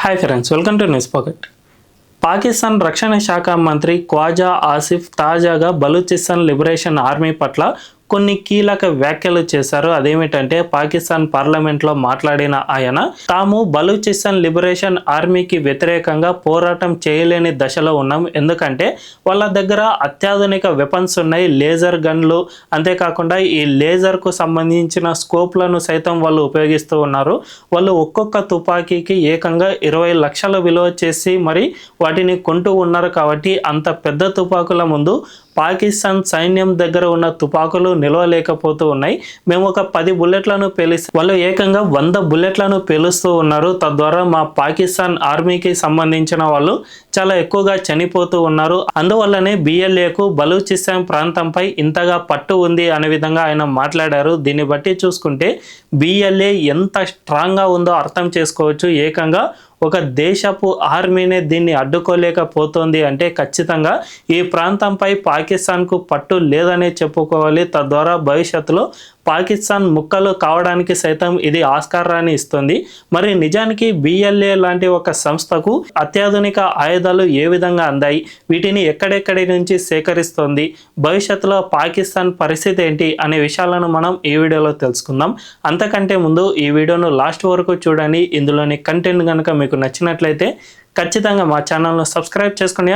Hi friends, welcome to news pocket. Pakistan రక్షణ శాఖ మంత్రి ఖ్వాజా ఆసిఫ్ తాజాగా బలూచిస్తాన్ లిబరేషన్ ఆర్మీ పట్ల కొన్ని కీలక వ్యాఖ్యలు చేశారు. అదేమిటంటే పాకిస్తాన్ పార్లమెంట్లో మాట్లాడిన ఆయన తాము బలూచిస్తాన్ లిబరేషన్ ఆర్మీకి వ్యతిరేకంగా పోరాటం చేయలేని దశలో ఉన్నాం. ఎందుకంటే వాళ్ళ దగ్గర అత్యాధునిక వెపన్స్ ఉన్నాయి, లేజర్ గన్లు, అంతేకాకుండా ఈ లేజర్కు సంబంధించిన స్కోప్లను సైతం వాళ్ళు ఉపయోగిస్తూ ఉన్నారు. వాళ్ళు ఒక్కొక్క తుపాకీకి ఏకంగా 20 లక్షల విలువ చేసి మరి వాటిని కొంటూ ఉన్నారు. కాబట్టి అంత పెద్ద తుపాకుల ముందు పాకిస్తాన్ సైన్యం దగ్గర ఉన్న తుపాకులు నిలవలేకపోతూ ఉన్నాయి. మేము ఒక 10 బుల్లెట్లను పేలిస్తే వాళ్ళు ఏకంగా 100 బుల్లెట్లను పేలుస్తూ ఉన్నారు. తద్వారా మా పాకిస్తాన్ ఆర్మీకి సంబంధించిన వాళ్ళు చాలా ఎక్కువగా చనిపోతూ ఉన్నారు. అందువల్లనే బిఎల్ఏకు బలూచిస్తాన్ ప్రాంతంపై ఇంతగా పట్టు ఉంది అనే విధంగా ఆయన మాట్లాడారు. దీన్ని బట్టి చూసుకుంటే బిఎల్ఏ ఎంత స్ట్రాంగ్గా ఉందో అర్థం చేసుకోవచ్చు. ఏకంగా ఒక దేశపు ఆర్మీనే దీన్ని అడ్డుకోలేకపోతుంది అంటే ఖచ్చితంగా ఈ ప్రాంతంపై పాకిస్తాన్కు పట్టు లేదనే చెప్పుకోవాలి. తద్వారా భవిష్యత్తులో పాకిస్తాన్ ముక్కలు కావడానికి సైతం ఇది ఆస్కారాన్ని ఇస్తుంది. మరి నిజానికి బిఎల్ఏ లాంటి ఒక సంస్థకు అత్యాధునిక ఆయుధాలు ఏ విధంగా అందాయి, వీటిని ఎక్కడెక్కడి నుంచి సేకరిస్తోంది, భవిష్యత్తులో పాకిస్తాన్ పరిస్థితి ఏంటి అనే విషయాలను మనం ఈ వీడియోలో తెలుసుకుందాం. అంతకంటే ముందు ఈ వీడియోను లాస్ట్ వరకు చూడండి. ఇందులోని కంటెంట్ కనుక మీకు నచ్చినట్లయితే ఖచ్చితంగా మా ఛానల్ను సబ్స్క్రైబ్ చేసుకోండి,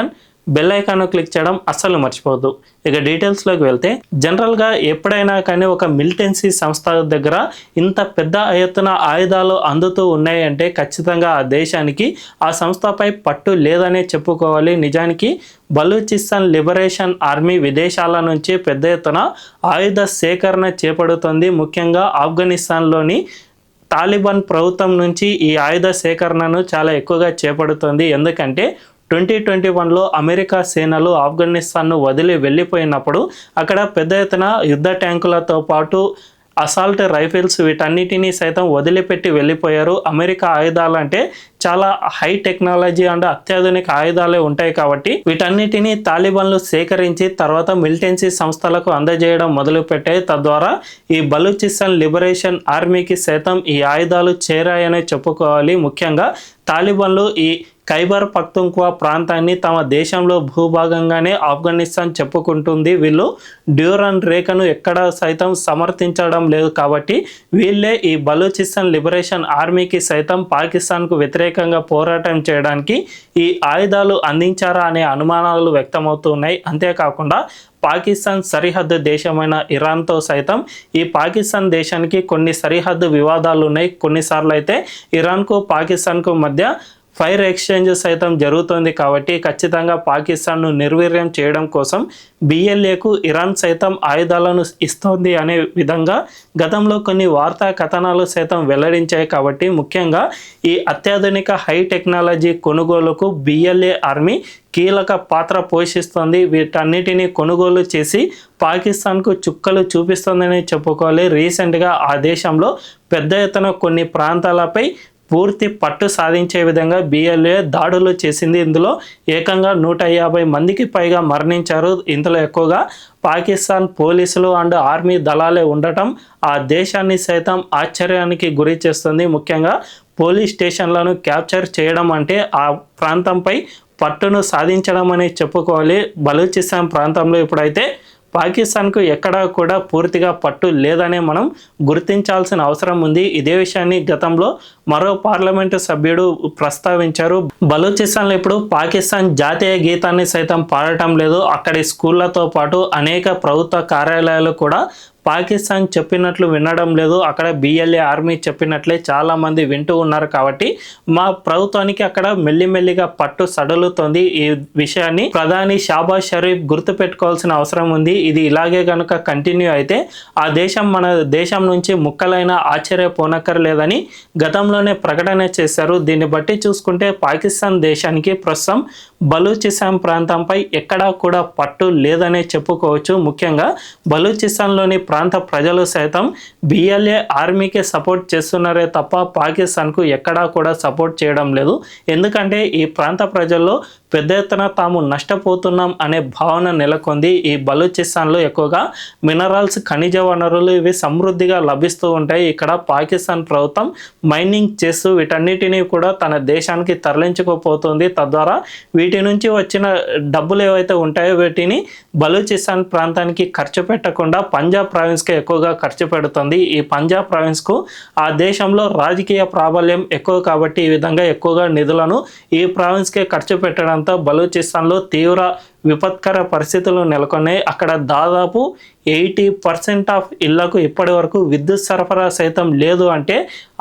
బెల్ ఐకాన్ క్లిక్ చేయడం అస్సలు మర్చిపోవద్దు. ఇక డీటెయిల్స్లోకి వెళ్తే, జనరల్గా ఎప్పుడైనా కానీ ఒక మిలిటెన్సీ సంస్థ దగ్గర ఇంత పెద్ద ఎత్తున ఆయుధాలు అందుతూ ఉన్నాయంటే ఖచ్చితంగా ఆ దేశానికి ఆ సంస్థపై పట్టు లేదనే చెప్పుకోవాలి. నిజానికి బలూచిస్తాన్ లిబరేషన్ ఆర్మీ విదేశాల నుంచి పెద్ద ఎత్తున ఆయుధ సేకరణ చేపడుతుంది. ముఖ్యంగా ఆఫ్ఘనిస్తాన్లోని తాలిబాన్ ప్రభుత్వం నుంచి ఈ ఆయుధ సేకరణను చాలా ఎక్కువగా చేపడుతుంది. ఎందుకంటే 2021లో అమెరికా సేనలు ఆఫ్ఘనిస్తాన్ను వదిలి వెళ్ళిపోయినప్పుడు అక్కడ పెద్ద ఎత్తున యుద్ధ ట్యాంకులతో పాటు అసాల్ట్ రైఫిల్స్ వీటన్నిటినీ సైతం వదిలిపెట్టి వెళ్ళిపోయారు. అమెరికా ఆయుధాలు అంటే చాలా హై టెక్నాలజీ అండ్ అత్యాధునిక ఆయుధాలే ఉంటాయి. కాబట్టి వీటన్నిటినీ తాలిబాన్లు సేకరించి తర్వాత మిలిటెన్సీ సంస్థలకు అందజేయడం మొదలుపెట్టాయి. తద్వారా ఈ బలూచిస్తాన్ లిబరేషన్ ఆర్మీకి సైతం ఈ ఆయుధాలు చేరాయనే చెప్పుకోవాలి. ముఖ్యంగా తాలిబాన్లు ఈ ఖైబర్ పఖ్తుంఖ్వా ప్రాంతాన్ని తమ దేశంలో భూభాగంగానే ఆఫ్ఘనిస్తాన్ చెప్పుకుంటుంది. వీళ్ళు డ్యూరన్ రేఖను ఎక్కడ సైతం సమర్థించడం లేదు. కాబట్టి వీళ్ళే ఈ బలూచిస్తాన్ లిబరేషన్ ఆర్మీకి సైతం పాకిస్తాన్కు వ్యతిరేకంగా పోరాటం చేయడానికి ఈ ఆయుధాలు అందించారా అనే అనుమానాలు వ్యక్తమవుతున్నాయి. అంతేకాకుండా పాకిస్తాన్ సరిహద్దు దేశమైన ఇరాన్తో సైతం ఈ పాకిస్తాన్ దేశానికి కొన్ని సరిహద్దు వివాదాలు ఉన్నాయి. కొన్నిసార్లు అయితే ఇరాన్కు పాకిస్తాన్కు మధ్య ఫైర్ ఎక్స్చేంజ్ సైతం జరుగుతుంది. కాబట్టి ఖచ్చితంగా పాకిస్తాన్ను నిర్వీర్యం చేయడం కోసం బిఎల్ఏకు ఇరాన్ సైతం ఆయుధాలను ఇస్తోంది అనే విధంగా గతంలో కొన్ని వార్తా కథనాలు సైతం వెల్లడించాయి. కాబట్టి ముఖ్యంగా ఈ అత్యాధునిక హై టెక్నాలజీ కొనుగోలుకు బిఎల్ఏ ఆర్మీ కీలక పాత్ర పోషిస్తుంది. వీటన్నిటిని కొనుగోలు చేసి పాకిస్తాన్కు చుక్కలు చూపిస్తుందని చెప్పుకోవాలి. రీసెంట్గా ఆ దేశంలో పెద్ద ఎత్తున కొన్ని ప్రాంతాలపై పూర్తి పట్టు సాధించే విధంగా బిఎల్ఏ దాడులు చేసింది. ఇందులో ఏకంగా 150 మందికి పైగా మరణించారు. ఇందులో ఎక్కువగా పాకిస్తాన్ పోలీసులు అండ్ ఆర్మీ దళాలే ఉండటం ఆ దేశాన్ని సైతం ఆశ్చర్యానికి గురి చేస్తుంది. ముఖ్యంగా పోలీస్ స్టేషన్లను క్యాప్చర్ చేయడం అంటే ఆ ప్రాంతంపై పట్టును సాధించడం అని చెప్పుకోవాలి. బలూచిస్తాన్ ప్రాంతంలో ఇప్పుడైతే పాకిస్తాన్కు ఎక్కడా కూడా పూర్తిగా పట్టు లేదనే మనం గుర్తించాల్సిన అవసరం ఉంది. ఇదే విషయాన్ని గతంలో మరో పార్లమెంటు సభ్యుడు ప్రస్తావించారు. బలూచిస్తాన్లో ఇప్పుడు పాకిస్తాన్ జాతీయ గీతాన్ని సైతం పాడటం లేదు. అక్కడి స్కూళ్లతో పాటు అనేక ప్రభుత్వ కార్యాలయాలు కూడా పాకిస్తాన్ చెప్పినట్లు వినడం లేదు. అక్కడ బిఎల్ఏ ఆర్మీ చెప్పినట్లే చాలామంది వింటూ ఉన్నారు. కాబట్టి మా ప్రభుత్వానికి అక్కడ మెల్లిమెల్లిగా పట్టు సడలుతోంది. ఈ విషయాన్ని ప్రధాని షాబాజ్ షరీఫ్ గుర్తుపెట్టుకోవాల్సిన అవసరం ఉంది. ఇది ఇలాగే కనుక కంటిన్యూ అయితే ఆ దేశం మన దేశం నుంచి ముక్కలైనా ఆశ్చర్యపోనక్కర్లేదని గతంలోనే ప్రకటన చేశారు. దీన్ని బట్టి చూసుకుంటే పాకిస్తాన్ దేశానికి ప్రస్తుతం బలూచిస్తాన్ ప్రాంతంపై ఎక్కడా కూడా పట్టు లేదనే చెప్పుకోవచ్చు. ముఖ్యంగా బలూచిస్తాన్లోని ప్రాంత ప్రజలు సైతం బిఎల్ఏ ఆర్మీకి సపోర్ట్ చేస్తున్నారే తప్ప పాకిస్తాన్కు ఎక్కడా కూడా సపోర్ట్ చేయడం లేదు. ఎందుకంటే ఈ ప్రాంత ప్రజల్లో పెద్ద ఎత్తున తాము నష్టపోతున్నాం అనే భావన నెలకొంది. ఈ బలూచిస్తాన్లో ఎక్కువగా మినరల్స్, ఖనిజ వనరులు ఇవి సమృద్ధిగా లభిస్తూ ఉంటాయి. ఇక్కడ పాకిస్తాన్ ప్రభుత్వం మైనింగ్ చేస్తూ వీటన్నిటినీ కూడా తన దేశానికి తరలించుకుపోతుంది. తద్వారా వీటి నుంచి వచ్చిన డబ్బులు ఏవైతే ఉంటాయో వీటిని బలూచిస్తాన్ ప్రాంతానికి ఖర్చు పెట్టకుండా పంజాబ్ ప్రావిన్స్కి ఎక్కువగా ఖర్చు పెడుతుంది. ఈ పంజాబ్ ప్రావిన్స్కు ఆ దేశంలో రాజకీయ ప్రాబల్యం ఎక్కువ కాబట్టి ఈ విధంగా ఎక్కువగా నిధులను ఈ ప్రావిన్స్కే ఖర్చు పెట్టడంతో బలూచిస్తాన్లో తీవ్ర విపత్కర పరిస్థితులు నెలకొన్నాయి. అక్కడ దాదాపు 80% ఆఫ్ ఇళ్లకు ఇప్పటి వరకు విద్యుత్ సరఫరా సైతం లేదు అంటే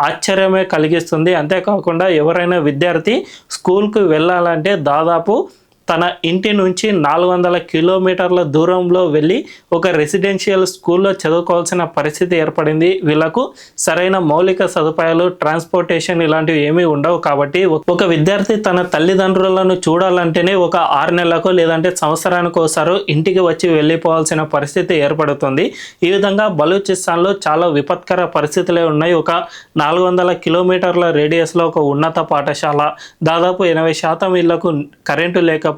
ఆశ్చర్యమే కలిగిస్తుంది. అంతేకాకుండా ఎవరైనా విద్యార్థి స్కూల్కు వెళ్ళాలంటే దాదాపు తన ఇంటి నుంచి 400 కిలోమీటర్ల దూరంలో వెళ్ళి ఒక రెసిడెన్షియల్ స్కూల్లో చదువుకోవాల్సిన పరిస్థితి ఏర్పడింది. వీళ్ళకు సరైన మౌలిక సదుపాయాలు, ట్రాన్స్పోర్టేషన్ ఇలాంటివి ఏమీ ఉండవు. కాబట్టి ఒక విద్యార్థి తన తల్లిదండ్రులను చూడాలంటేనే ఒక 6 నెలలకు లేదంటే సంవత్సరానికి ఒకసారి ఇంటికి వచ్చి వెళ్ళిపోవాల్సిన పరిస్థితి ఏర్పడుతుంది. ఈ విధంగా బలూచిస్తాన్లో చాలా విపత్కర పరిస్థితులే ఉన్నాయి. ఒక 400 కిలోమీటర్ల రేడియస్లో ఒక ఉన్నత పాఠశాల, దాదాపు 80% ఇళ్లకు కరెంటు లేకపోవడం,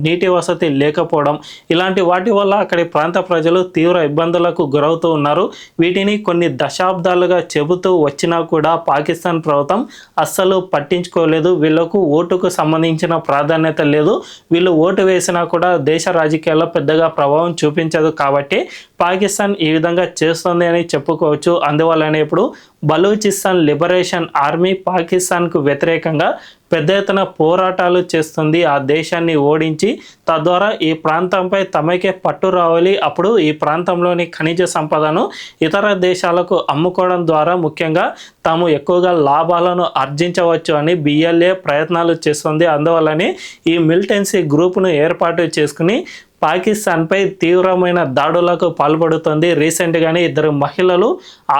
నీటి వసతి లేకపోవడం ఇలాంటి వాటి వల్ల అక్కడి ప్రాంత ప్రజలు తీవ్ర ఇబ్బందులకు గురవుతూ ఉన్నారు. వీటిని కొన్ని దశాబ్దాలుగా చెబుతూ వచ్చినా కూడా పాకిస్తాన్ ప్రభుత్వం అస్సలు పట్టించుకోలేదు. వీళ్లకు ఓటుకు సంబంధించిన ప్రాధాన్యత లేదు. వీళ్ళు ఓటు వేసినా కూడా దేశ రాజకీయాల్లో పెద్దగా ప్రభావం చూపించదు. కాబట్టి పాకిస్తాన్ ఈ విధంగా చేస్తుంది అని చెప్పుకోవచ్చు. అందువల్లనే ఇప్పుడు బలూచిస్తాన్ లిబరేషన్ ఆర్మీ పాకిస్తాన్కు వ్యతిరేకంగా పెద్ద ఎత్తున పోరాటాలు చేస్తుంది. ఆ దేశాన్ని ఓడించి తద్వారా ఈ ప్రాంతంపై తమకే పట్టు రావాలి. అప్పుడు ఈ ప్రాంతంలోని ఖనిజ సంపదను ఇతర దేశాలకు అమ్ముకోవడం ద్వారా ముఖ్యంగా తాము ఎక్కువగా లాభాలను ఆర్జించవచ్చు అని బిఎల్ఏ ప్రయత్నాలు చేస్తుంది. అందువల్లనే ఈ మిలిటెన్సీ గ్రూప్ను ఏర్పాటు చేసుకుని పాకిస్తాన్పై తీవ్రమైన దాడులకు పాల్పడుతుంది. రీసెంట్గానే 2 మహిళలు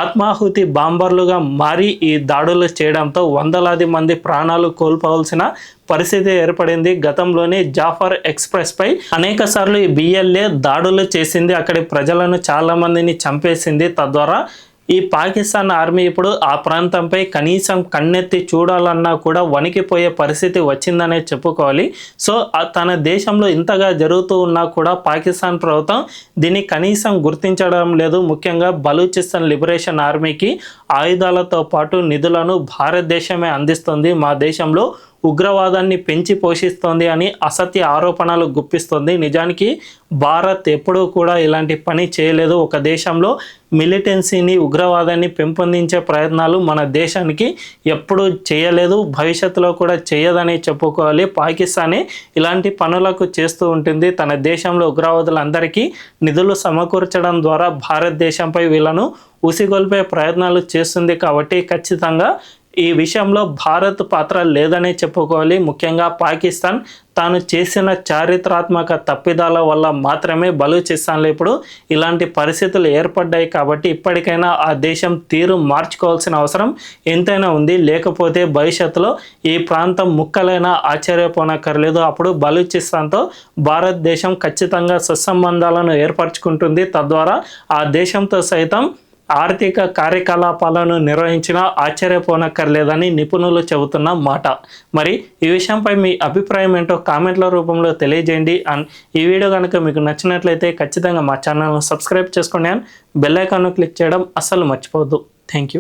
ఆత్మాహుతి బాంబర్లుగా మారి ఈ దాడులు చేయడంతో వందలాది మంది ప్రాణాలు కోల్పోవాల్సిన పరిస్థితి ఏర్పడింది. గతంలోనే జాఫర్ ఎక్స్ప్రెస్ పై అనేక సార్లు ఈ బిఎల్ఏ దాడులు చేసింది. అక్కడి ప్రజలను చాలా మందిని చంపేసింది. తద్వారా ఈ పాకిస్తాన్ ఆర్మీ ఇప్పుడు ఆ ప్రాంతంపై కనీసం కన్నెత్తి చూడాలన్నా కూడా వణికిపోయే పరిస్థితి వచ్చిందనే చెప్పుకోవాలి. సో తన దేశంలో ఇంతగా జరుగుతూ ఉన్నా కూడా పాకిస్తాన్ ప్రభుత్వం దీన్ని కనీసం గుర్తించడం లేదు. ముఖ్యంగా బలూచిస్తాన్ లిబరేషన్ ఆర్మీకి ఆయుధాలతో పాటు నిధులను భారతదేశమే అందిస్తుంది. మా దేశంలో ఉగ్రవాదాన్ని పెంచి పోషిస్తోంది అని అసత్య ఆరోపణలు గుప్పిస్తుంది. నిజానికి భారత్ ఎప్పుడూ కూడా ఇలాంటి పని చేయలేదు. ఒక దేశంలో మిలిటెన్సీని, ఉగ్రవాదాన్ని పెంపొందించే ప్రయత్నాలు మన దేశానికి ఎప్పుడూ చేయలేదు, భవిష్యత్తులో కూడా చేయదని చెప్పుకోవాలి. పాకిస్తానే ఇలాంటి పనులకు చేస్తూ ఉంటుంది. తన దేశంలో ఉగ్రవాదులందరికీ నిధులు సమకూర్చడం ద్వారా భారతదేశంపై వీళ్ళను ఉసిగొల్పే ప్రయత్నాలు చేస్తుంది. కాబట్టి ఖచ్చితంగా ఈ విషయంలో భారత్ పాత్ర లేదనే చెప్పుకోవాలి. ముఖ్యంగా పాకిస్తాన్ తాను చేసిన చారిత్రాత్మక తప్పిదాల వల్ల మాత్రమే బలూచిస్తాన్లో ఇప్పుడు ఇలాంటి పరిస్థితులు ఏర్పడ్డాయి. కాబట్టి ఇప్పటికైనా ఆ దేశం తీరు మార్చుకోవాల్సిన అవసరం ఎంతైనా ఉంది. లేకపోతే భవిష్యత్తులో ఈ ప్రాంతం ముక్కలైనా ఆశ్చర్యపోనక్కర్లేదు. అప్పుడు బలూచిస్తాన్తో భారతదేశం ఖచ్చితంగా సత్సంబంధాలను ఏర్పరచుకుంటుంది. తద్వారా ఆ దేశంతో సైతం ఆర్థిక కార్యకలాపాలను నిర్వహించినా ఆశ్చర్యపోనక్కర్లేదని నిపుణులు చెబుతున్న మాట. మరి ఈ విషయంపై మీ అభిప్రాయం ఏంటో కామెంట్ల రూపంలో తెలియజేయండి. అండ్ ఈ వీడియో కనుక మీకు నచ్చినట్లయితే ఖచ్చితంగా మా ఛానల్ను సబ్స్క్రైబ్ చేసుకోండి అండ్ బెల్ ఐకాన్ను క్లిక్ చేయడం అస్సలు మర్చిపోవద్దు. Thank you.